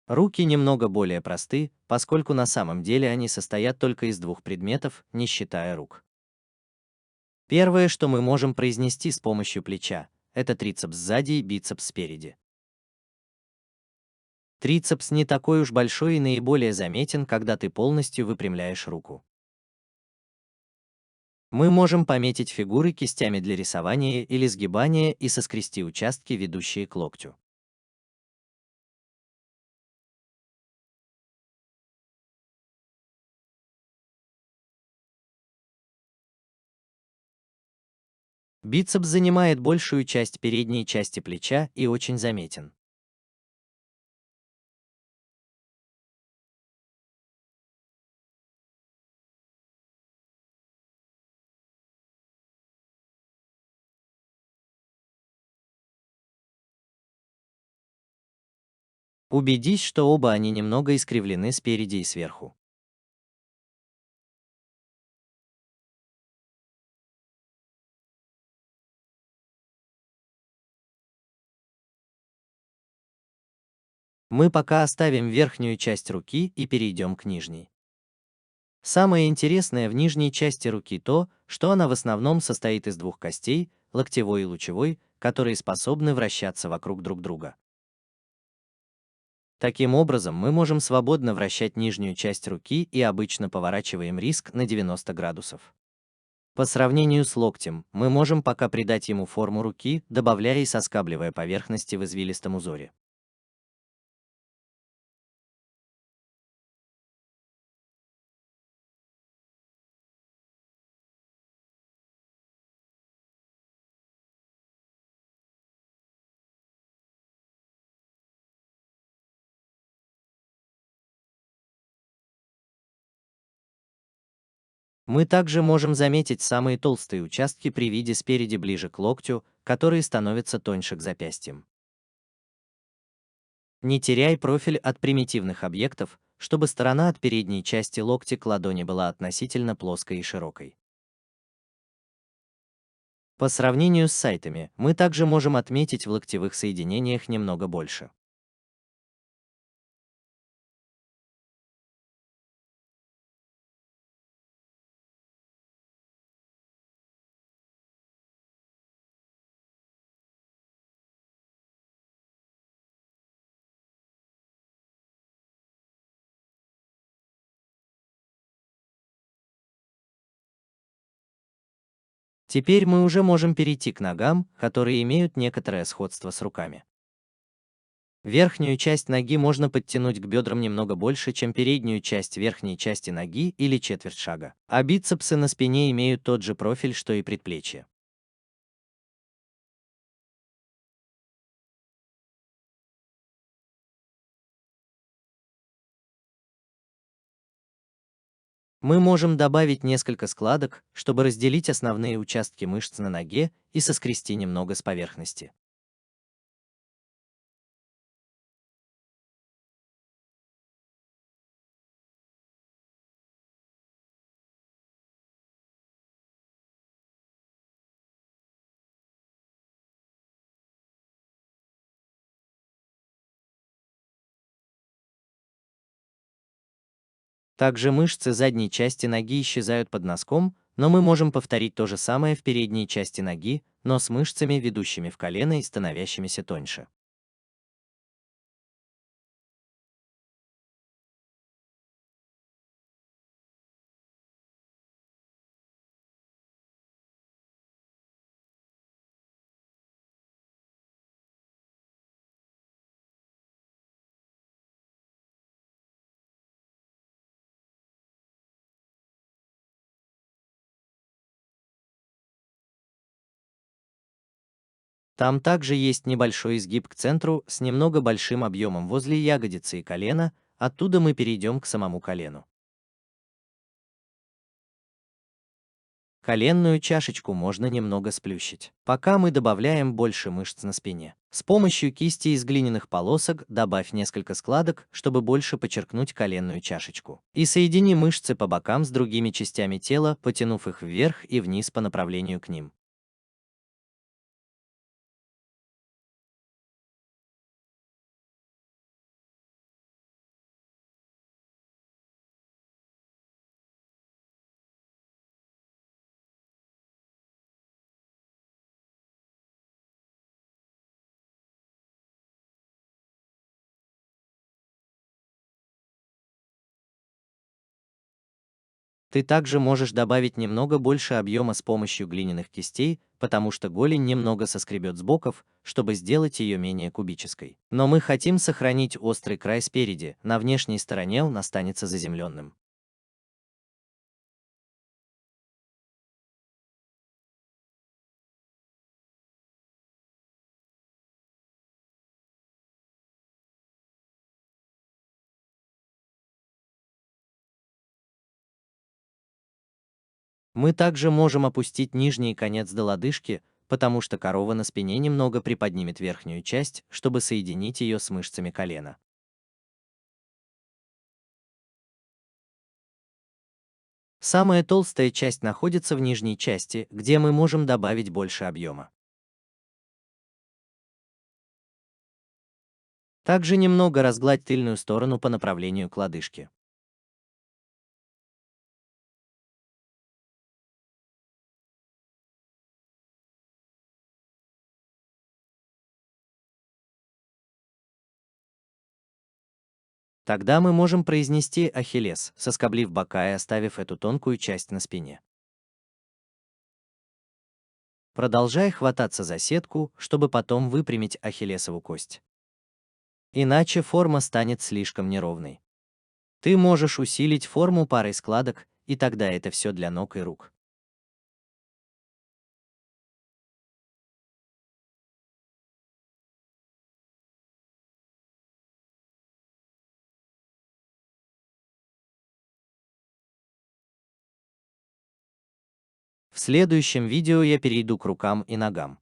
Руки немного более просты, поскольку на самом деле они состоят только из двух предметов, не считая рук. Первое, что мы можем произнести с помощью плеча, это трицепс сзади и бицепс спереди. Трицепс не такой уж большой и наиболее заметен, когда ты полностью выпрямляешь руку. Мы можем пометить фигуры кистями для рисования или сгибания и соскрести участки, ведущие к локтю. Бицепс занимает большую часть передней части плеча и очень заметен. Убедись, что оба они немного искривлены спереди и сверху. Мы пока оставим верхнюю часть руки и перейдем к нижней. Самое интересное в нижней части руки то, что она в основном состоит из двух костей, локтевой и лучевой, которые способны вращаться вокруг друг друга. Таким образом, мы можем свободно вращать нижнюю часть руки и обычно поворачиваем риск на 90 градусов. По сравнению с локтем, мы можем пока придать ему форму руки, добавляя и соскабливая поверхности в извилистом узоре. Мы также можем заметить самые толстые участки при виде спереди ближе к локтю, которые становятся тоньше к запястьям. Не теряй профиль от примитивных объектов, чтобы сторона от передней части локтя к ладони была относительно плоской и широкой. По сравнению с сайтами, мы также можем отметить в локтевых соединениях немного больше. Теперь мы уже можем перейти к ногам, которые имеют некоторое сходство с руками. Верхнюю часть ноги можно подтянуть к бедрам немного больше, чем переднюю часть верхней части ноги или четверть шага. А бицепсы на спине имеют тот же профиль, что и предплечья. Мы можем добавить несколько складок, чтобы разделить основные участки мышц на ноге и соскрести немного с поверхности. Также мышцы задней части ноги исчезают под носком, но мы можем повторить то же самое в передней части ноги, но с мышцами, ведущими в колено и становящимися тоньше. Там также есть небольшой изгиб к центру с немного большим объемом возле ягодицы и колена, оттуда мы перейдем к самому колену. Коленную чашечку можно немного сплющить, пока мы добавляем больше мышц на спине. С помощью кисти из глиняных полосок добавь несколько складок, чтобы больше подчеркнуть коленную чашечку. И соедини мышцы по бокам с другими частями тела, потянув их вверх и вниз по направлению к ним. Ты также можешь добавить немного больше объема с помощью глиняных кистей, потому что голень немного соскребет с боков, чтобы сделать ее менее кубической. Но мы хотим сохранить острый край спереди, на внешней стороне он останется заземленным. Мы также можем опустить нижний конец до лодыжки, потому что корова на спине немного приподнимет верхнюю часть, чтобы соединить ее с мышцами колена. Самая толстая часть находится в нижней части, где мы можем добавить больше объема. Также немного разгладь тыльную сторону по направлению к лодыжке. Тогда мы можем произнести ахиллес, соскоблив бока и оставив эту тонкую часть на спине. Продолжай хвататься за сетку, чтобы потом выпрямить ахиллесову кость. Иначе форма станет слишком неровной. Ты можешь усилить форму парой складок, и тогда это все для ног и рук. В следующем видео я перейду к рукам и ногам.